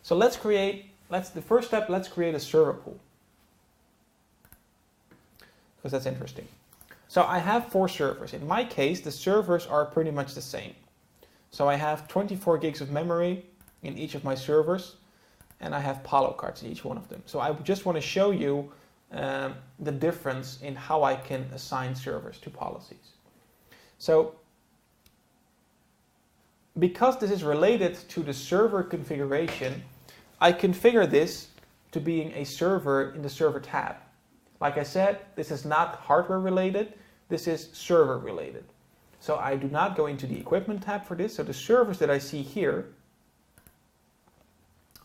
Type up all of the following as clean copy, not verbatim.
So the first step, let's create a server pool. Because that's interesting. So I have 4 servers. In my case, the servers are pretty much the same. So I have 24 gigs of memory in each of my servers, and I have Palo cards in each one of them. So I just want to show you the difference in how I can assign servers to policies. So because this is related to the server configuration, I configure this to being a server in the server tab. Like I said, this is not hardware related, this is server related. So I do not go into the equipment tab for this. So the servers that I see here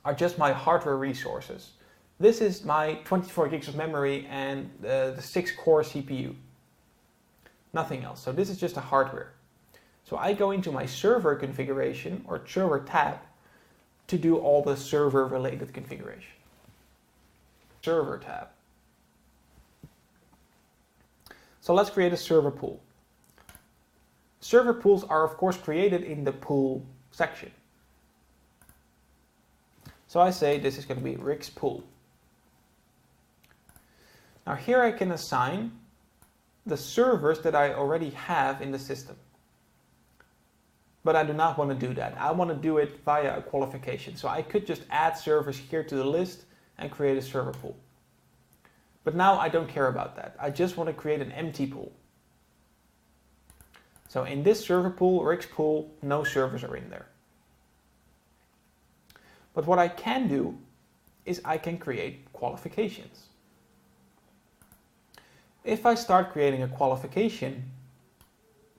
are just my hardware resources. This is my 24 gigs of memory and the 6-core CPU. Nothing else. So this is just a hardware. So I go into my server configuration or server tab to do all the server related configuration. Server tab. So let's create a server pool. Server pools are of course created in the pool section. So I say this is going to be Rick's pool. Now here I can assign the servers that I already have in the system. But I do not want to do that. I want to do it via a qualification. So I could just add servers here to the list and create a server pool. But now I don't care about that. I just want to create an empty pool. So in this server pool, Rick's pool, no servers are in there. But what I can do is I can create qualifications. If I start creating a qualification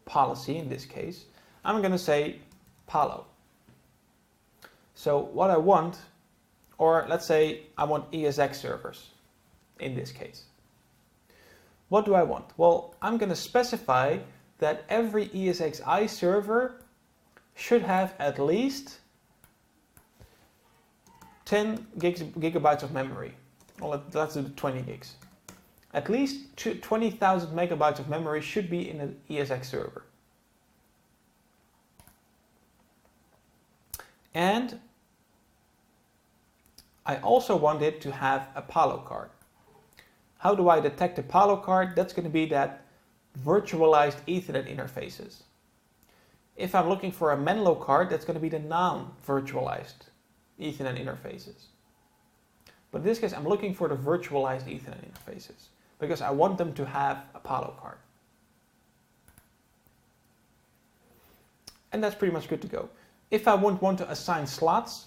policy, in this case, I'm going to say Palo. So what I want, or let's say I want ESX servers in this case. What do I want? Well, I'm going to specify that every ESXi server should have at least 10 gigabytes of memory. Well, let's do 20 gigs. At least 20,000 megabytes of memory should be in an ESX server. And I also want it to have a Palo card. How do I detect a Palo card? That's going to be that virtualized Ethernet interfaces. If I'm looking for a Menlo card, that's going to be the non-virtualized Ethernet interfaces. But in this case, I'm looking for the virtualized Ethernet interfaces because I want them to have a Palo card. And that's pretty much good to go. If I want to assign slots,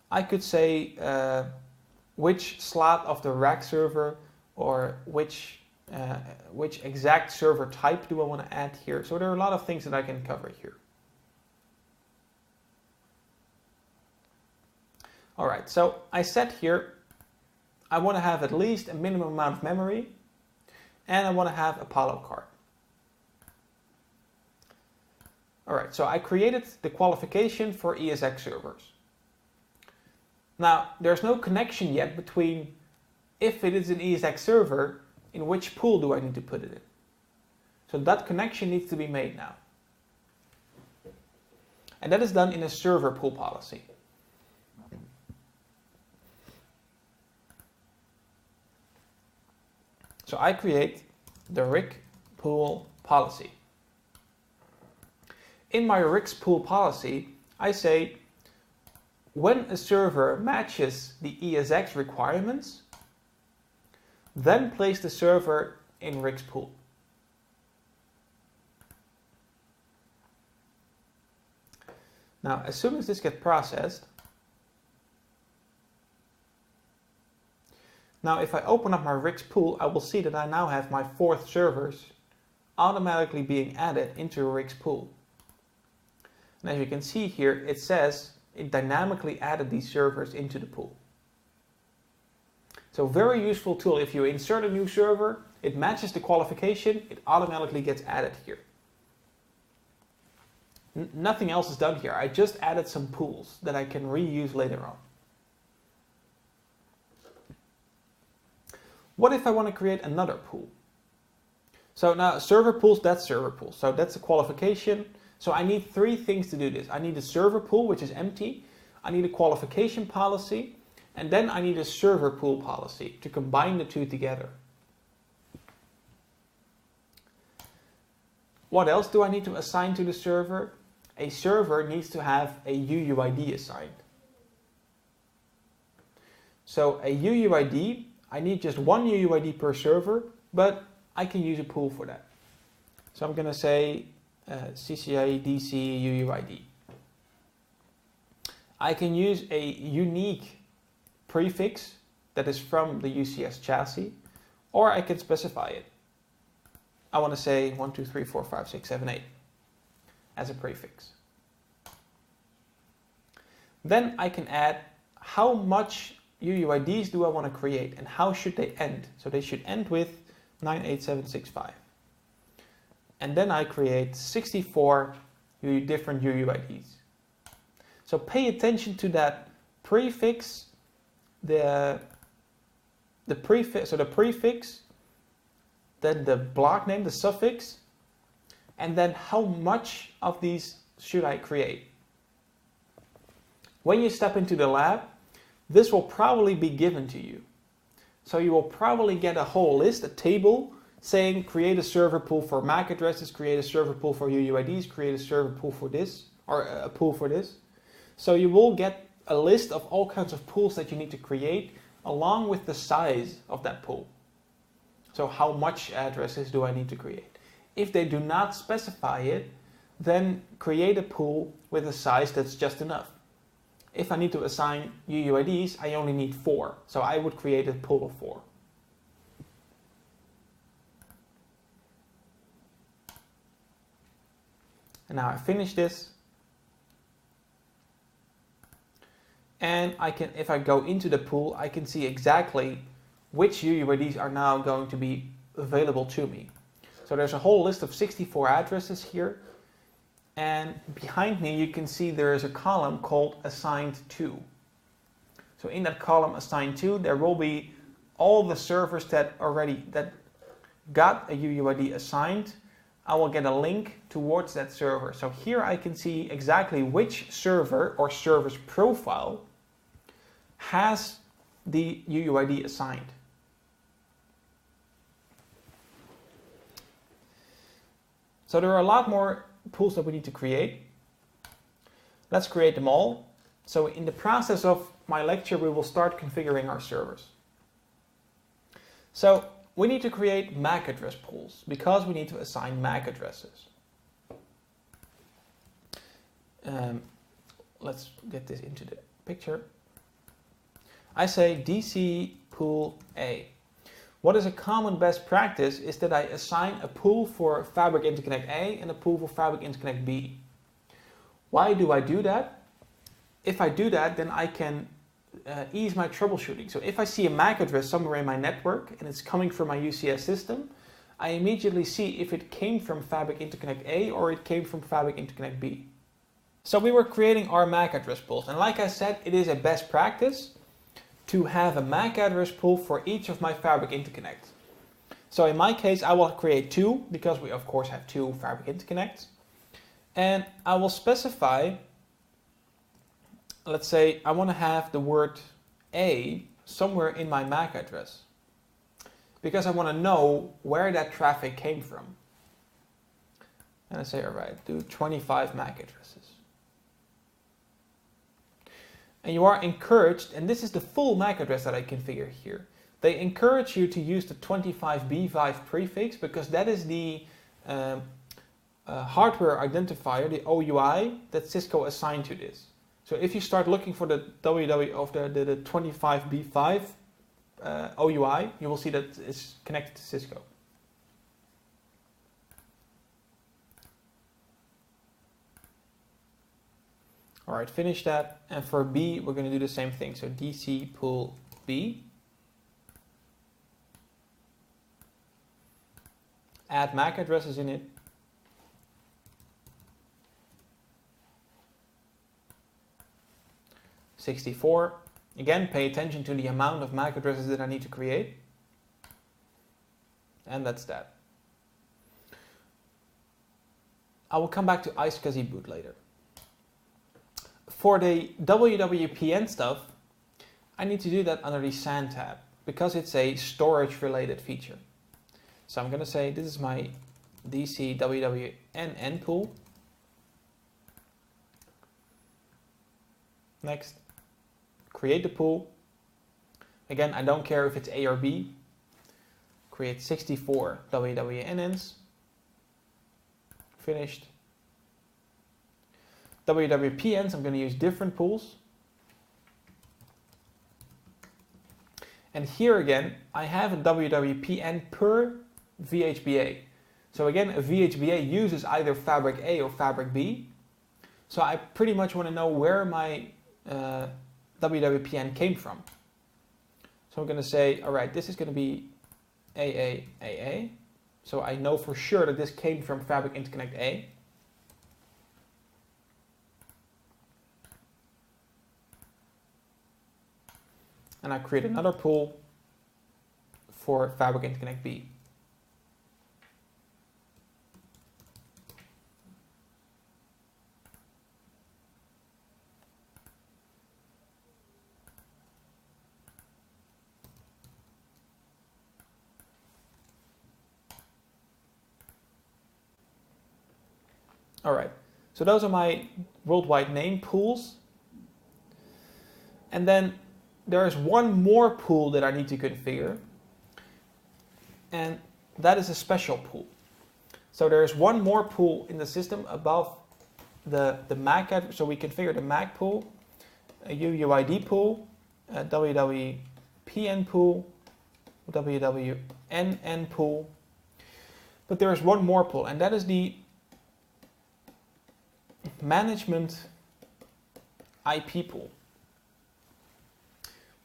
I could say which slot of the rack server or which exact server type do I want to add here. So there are a lot of things that I can cover here. All right, so I set here, I want to have at least a minimum amount of memory and I want to have a Palo card. All right, so I created the qualification for ESX servers. Now, there's no connection yet between if it is an ESX server, in which pool do I need to put it in? So that connection needs to be made now. And that is done in a server pool policy. So I create the Rick pool policy. In my Rick's pool policy, I say when a server matches the ESX requirements, then place the server in Rick's pool. Now, as soon as this gets processed, now if I open up my Rick's pool, I will see that I now have my 4th servers automatically being added into Rick's pool. And as you can see here, it says it dynamically added these servers into the pool. So very useful tool. If you insert a new server, it matches the qualification, it automatically gets added here. Nothing else is done here. I just added some pools that I can reuse later on. What if I want to create another pool? So now server pools, that's server pools. So that's a qualification. So I need 3 things to do this. I need a server pool, which is empty. I need a qualification policy, and then I need a server pool policy to combine the two together. What else do I need to assign to the server? A server needs to have a UUID assigned. So a UUID, I need just one UUID per server, but I can use a pool for that. So I'm going to say CCA DC UUID. I can use a unique prefix that is from the UCS chassis, or I can specify it. I want to say 1, 2, 3, 4, 5, 6, 7, 8 as a prefix. Then I can add how much UUIDs do I want to create and how should they end. So they should end with 98765. And then I create 64 different UUIDs. So pay attention to that prefix, the prefix, then the block name, the suffix, and then how much of these should I create. When you step into the lab, this will probably be given to you. So you will probably get a whole list, a table, saying create a server pool for MAC addresses, create a server pool for UUIDs, create a server pool for this, or a pool for this. So you will get a list of all kinds of pools that you need to create, along with the size of that pool. So how much addresses do I need to create? If they do not specify it, then create a pool with a size that's just enough. If I need to assign UUIDs, I only need 4. So I would create a pool of 4. And now I finish this. And I can, if I go into the pool, I can see exactly which UUIDs are now going to be available to me. So there's a whole list of 64 addresses here. And behind me, you can see there is a column called assigned to. So in that column assigned to, there will be all the servers that got a UUID assigned. I will get a link towards that server. So here I can see exactly which server or server's profile has the UUID assigned. So there are a lot more pools that we need to create. Let's create them all. So in the process of my lecture, we will start configuring our servers. So we need to create MAC address pools because we need to assign MAC addresses. Let's get this into the picture. I say DC pool A. What is a common best practice is that I assign a pool for Fabric Interconnect A and a pool for Fabric Interconnect B. Why do I do that? If I do that, then I can ease my troubleshooting. So if I see a MAC address somewhere in my network and it's coming from my UCS system, I immediately see if it came from Fabric Interconnect A or it came from Fabric Interconnect B. So we were creating our MAC address pools, and like I said, it is a best practice to have a MAC address pool for each of my Fabric interconnects. So in my case, I will create 2 because we of course have 2 Fabric interconnects, and I will specify, let's say I want to have the word A somewhere in my MAC address because I want to know where that traffic came from. And I say, all right, do 25 MAC addresses. And you are encouraged, and this is the full MAC address that I configure here. They encourage you to use the 25B5 prefix because that is the hardware identifier, the OUI, that Cisco assigned to this. So if you start looking for the WW of the 25B5 OUI, you will see that it's connected to Cisco. All right, finish that. And for B, we're going to do the same thing. So DC pool B. Add MAC addresses in it. (64). Again, pay attention to the amount of MAC addresses that I need to create. And that's that. I will come back to iSCSI boot later. For the WWPN stuff, I need to do that under the SAN tab because it's a storage related feature. So I'm going to say this is my DC WWNN pool. Next, create the pool. Again, I don't care if it's A or B. Create 64 WWNNs. Finished. WWPNs, I'm going to use different pools. And here again, I have a WWPN per VHBA. So again, a VHBA uses either Fabric A or Fabric B. So I pretty much want to know where my WWPN came from. So I'm going to say, all right, this is going to be AAAA. So I know for sure that this came from Fabric Interconnect A. And I create another pool for Fabric Interconnect B. All right, so those are my worldwide name pools. And then there's one more pool that I need to configure, and that is a special pool. So there's one more pool in the system above the MAC address. So we configure the MAC pool, a UUID pool, a WWPN pool, WWNN pool. But there is one more pool, and that is the management IP pool.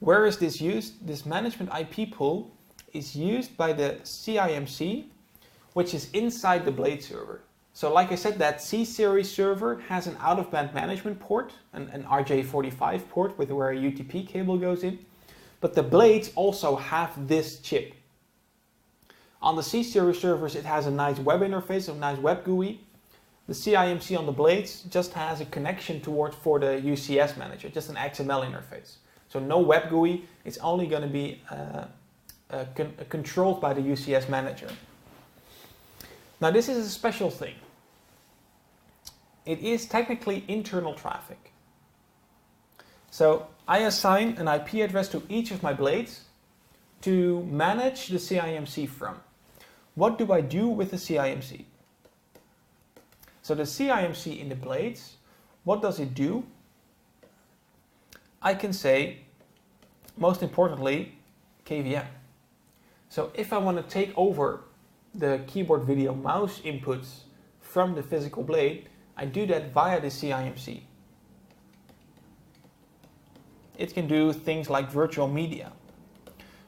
Where is this used? This management IP pool is used by the CIMC, which is inside the Blade server. So like I said, that C-series server has an out-of-band management port, an RJ45 port with where a UTP cable goes in. But the Blades also have this chip. On the C-series servers, it has a nice web interface, a nice web GUI. The CIMC on the Blades just has a connection for the UCS manager, just an XML interface. So no web GUI, it's only going to be controlled by the UCS manager. Now this is a special thing. It is technically internal traffic. So I assign an IP address to each of my blades to manage the CIMC from. What do I do with the CIMC? So the CIMC in the blades, what does it do? I can say, most importantly, KVM. So if I want to take over the keyboard, video, mouse inputs from the physical blade, I do that via the CIMC. It can do things like virtual media.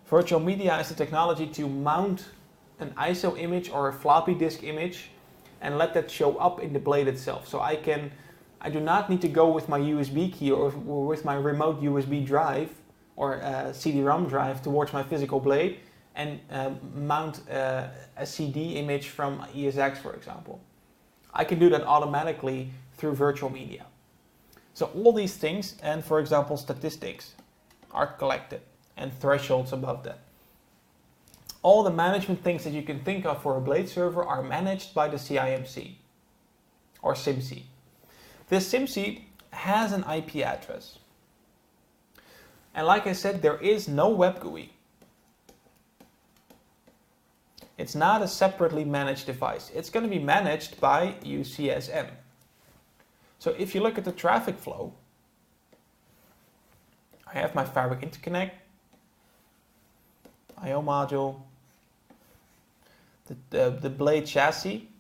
Virtual media is the technology to mount an ISO image or a floppy disk image and let that show up in the blade itself. So I do not need to go with my USB key or with my remote USB drive or CD-ROM drive towards my physical blade and mount a CD image from ESX, for example. I can do that automatically through virtual media. So all these things, and for example statistics, are collected and thresholds above that. All the management things that you can think of for a Blade server are managed by the CIMC or SIMC. This SIMC has an IP address. And like I said, there is no web GUI. It's not a separately managed device. It's going to be managed by UCSM. So if you look at the traffic flow, I have my Fabric Interconnect, I/O module, the blade chassis,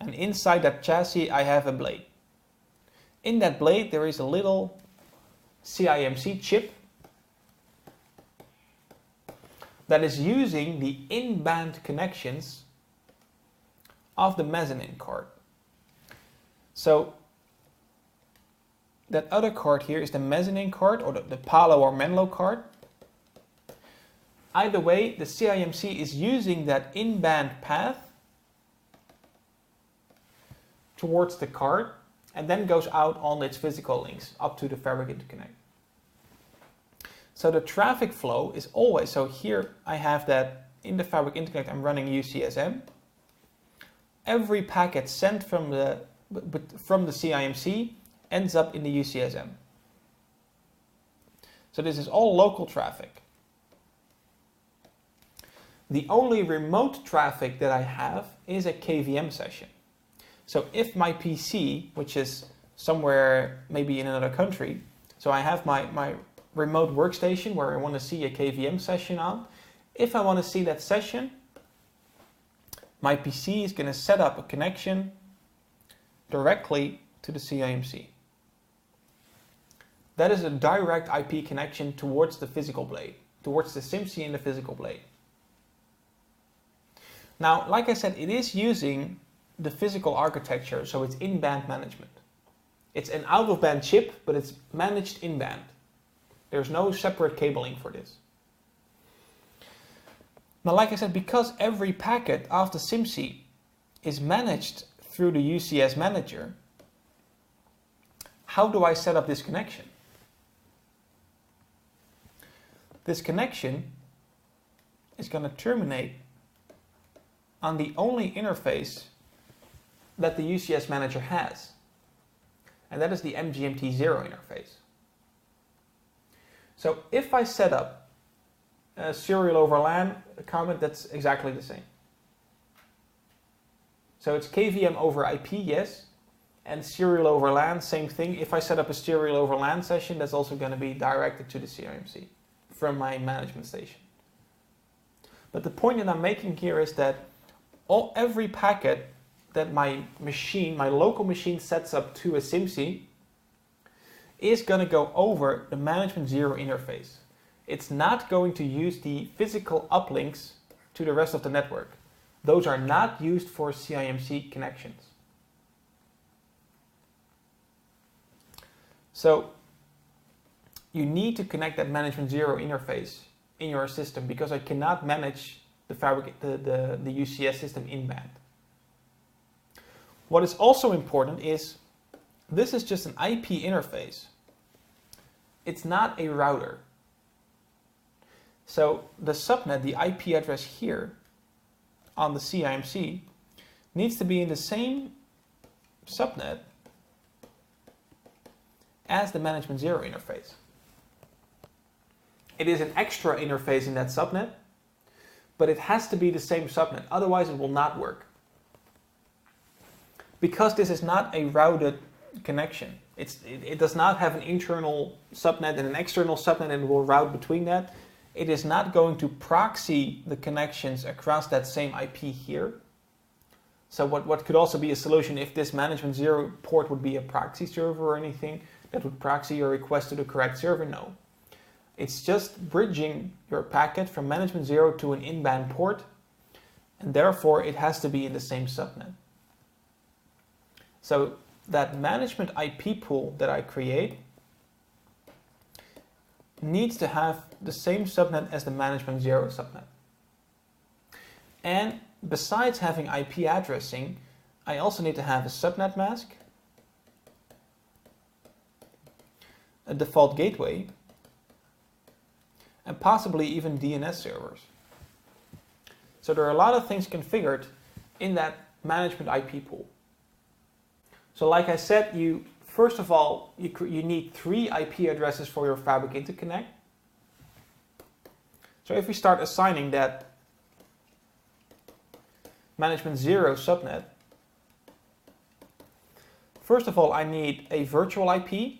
and inside that chassis I have a blade. In that blade there is a little CIMC chip that is using the in-band connections of the mezzanine card. So that other card here is the mezzanine card or the Palo or Menlo card. Either way, the CIMC is using that in-band path towards the card and then goes out on its physical links up to the Fabric Interconnect. So the traffic flow is always, so here I have that in the Fabric Interconnect I'm running UCSM. Every packet sent from the CIMC ends up in the UCSM. So this is all local traffic. The only remote traffic that I have is a KVM session. So if my PC, which is somewhere maybe in another country, so I have my remote workstation where I want to see a KVM session on, if I want to see that session, my PC is going to set up a connection directly to the CIMC. That is a direct IP connection towards the physical blade, towards the SIMC and the physical blade. Now, like I said, it is using the physical architecture, so it's in-band management. It's an out-of-band chip, but it's managed in-band. There's no separate cabling for this. Now, like I said, because every packet of the SIMC is managed through the UCS manager, how do I set up this connection? This connection is going to terminate on the only interface that the UCS manager has, and that is the MGMT0 interface. So if I set up a serial over LAN comment, that's exactly the same. So it's KVM over IP, yes, and serial over LAN, same thing. If I set up a serial over LAN session, that's also going to be directed to the CIMC from my management station. But the point that I'm making here is that every packet that my machine, my local machine, sets up to a SIMC is going to go over the management 0 interface. It's not going to use the physical uplinks to the rest of the network. Those are not used for CIMC connections. So you need to connect that management 0 interface in your system, because I cannot manage the UCS system in band. What is also important is this is just an IP interface. It's not a router. So the subnet, the IP address here on the CIMC, needs to be in the same subnet as the management 0 interface. It is an extra interface in that subnet, but it has to be the same subnet, otherwise it will not work. Because this is not a routed connection, it does not have an internal subnet and an external subnet and it will route between that. It is not going to proxy the connections across that same IP here. So what could also be a solution if this management 0 port would be a proxy server or anything that would proxy your request to the correct server? No. It's just bridging your packet from management 0 to an in-band port, and therefore it has to be in the same subnet. So that management IP pool that I create needs to have the same subnet as the management 0 subnet. And besides having IP addressing, I also need to have a subnet mask, a default gateway, and possibly even DNS servers. So there are a lot of things configured in that management IP pool. So like I said, first of all, you need 3 IP addresses for your Fabric Interconnect. So if we start assigning that management 0 subnet, first of all, I need a virtual IP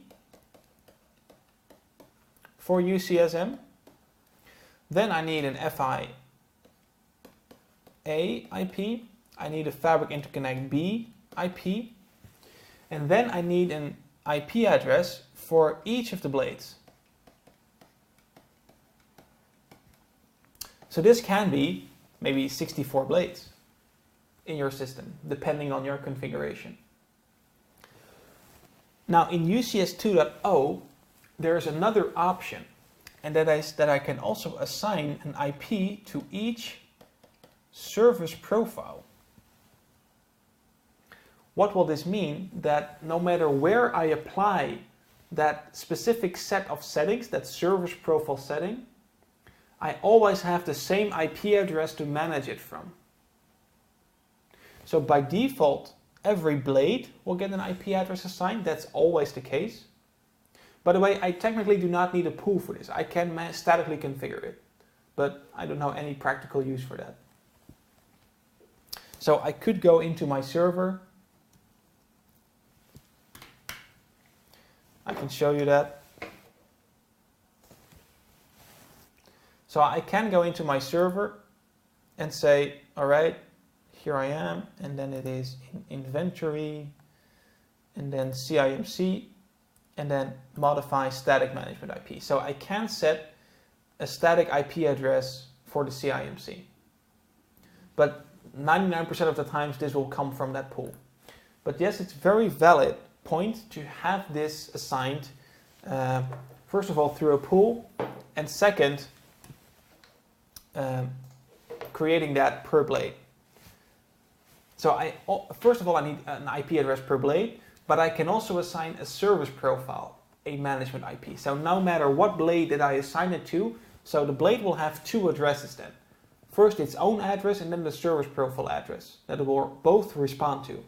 for UCSM. Then I need an FIA IP. I need a Fabric Interconnect B IP. And then I need an IP address for each of the blades. So this can be maybe 64 blades in your system, depending on your configuration. Now in UCS 2.0, there is another option, and that is that I can also assign an IP to each service profile. what will this mean? That no matter where I apply that specific set of settings, that service profile setting, I always have the same IP address to manage it from. So by default, every blade will get an IP address assigned. That's always the case. By the way, I technically do not need a pool for this. I can statically configure it, but I don't know any practical use for that. So I could go into my server. I can show you that. So I can go into my server and say, all right, here I am, and then it is in inventory, and then CIMC, and then modify static management IP. So I can set a static IP address for the CIMC. But 99% of the times this will come from that pool. But yes, it's very valid point to have this assigned, first of all, through a pool, and second, creating that per blade. So first of all, I need an IP address per blade, but I can also assign a service profile, a management IP. So no matter what blade that I assign it to, so the blade will have two addresses then. First its own address and then the service profile address that it will both respond to.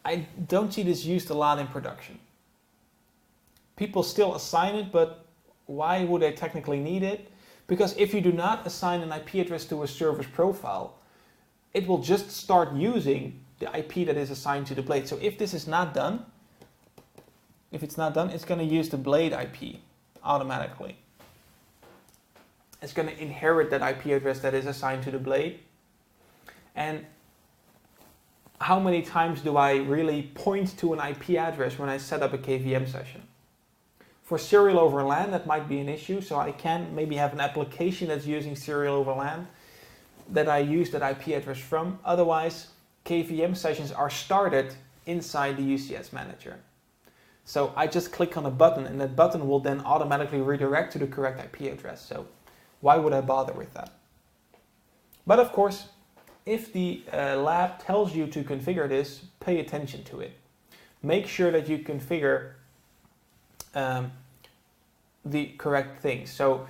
I don't see this used a lot in production. People still assign it, but why would they technically need it? Because if you do not assign an IP address to a service profile, it will just start using the IP that is assigned to the blade. So if this is not done, it's going to use the blade IP automatically. It's going to inherit that IP address that is assigned to the blade. And how many times do I really point to an IP address when I set up a KVM session? For serial over LAN, that might be an issue. So I can maybe have an application that's using serial over LAN that I use that IP address from. Otherwise, KVM sessions are started inside the UCS manager. So I just click on a button and that button will then automatically redirect to the correct IP address. So why would I bother with that? But of course, if the lab tells you to configure this, pay attention to it. Make sure that you configure the correct things. So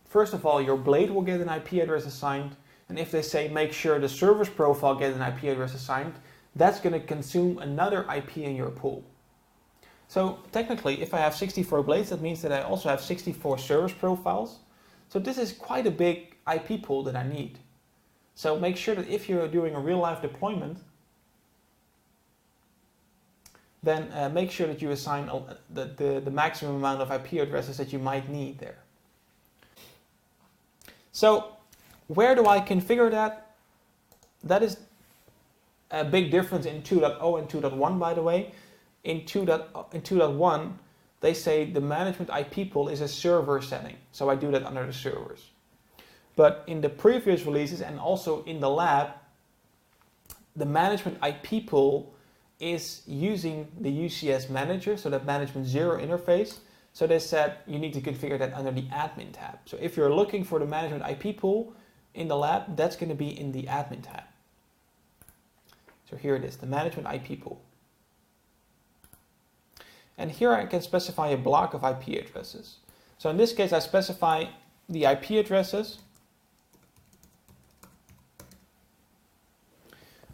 first of all, your blade will get an IP address assigned. And if they say make sure the service profile gets an IP address assigned, that's going to consume another IP in your pool. So technically, if I have 64 blades, that means that I also have 64 service profiles. So this is quite a big IP pool that I need. So make sure that if you're doing a real-life deployment, then make sure that you assign the maximum amount of IP addresses that you might need there. So where do I configure that? That is a big difference in 2.0 and 2.1, by the way. In 2.1, they say the management IP pool is a server setting. So I do that under the servers. But in the previous releases and also in the lab, the management IP pool is using the UCS manager, so that management 0 interface. So they said you need to configure that under the admin tab. So if you're looking for the management IP pool in the lab, that's going to be in the admin tab. So here it is, the management IP pool. And here I can specify a block of IP addresses. So in this case, I specify the IP addresses.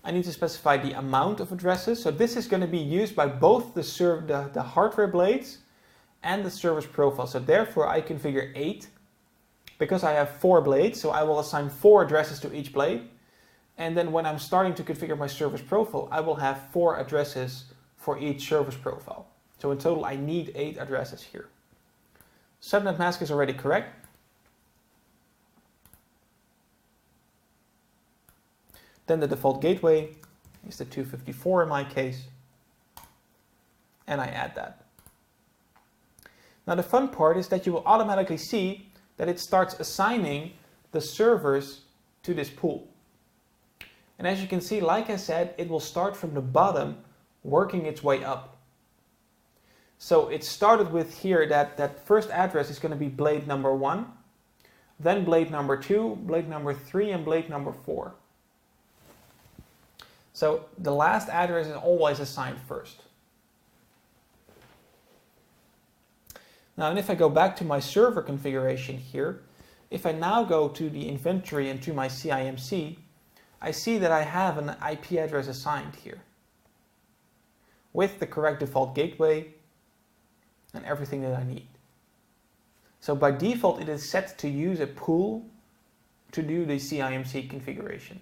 I need to specify the amount of addresses. So this is going to be used by both the hardware blades and the service profile. So therefore I configure 8 because I have 4 blades. So I will assign 4 addresses to each blade. And then when I'm starting to configure my service profile, I will have 4 addresses for each service profile. So in total, I need 8 addresses here. Subnet mask is already correct. Then the default gateway is the 254 in my case. And I add that. Now the fun part is that you will automatically see that it starts assigning the servers to this pool. And as you can see, like I said, it will start from the bottom, working its way up. So it started with here that first address is going to be blade number 1, then blade number 2, blade number 3, and blade number 4. So the last address is always assigned first. Now, and if I go back to my server configuration here, if I now go to the inventory and to my CIMC, I see that I have an IP address assigned here with the correct default gateway and everything that I need. So by default, it is set to use a pool to do the CIMC configuration.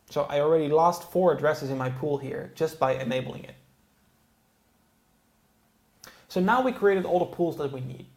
So I already lost 4 addresses in my pool here just by enabling it. So now we created all the pools that we need.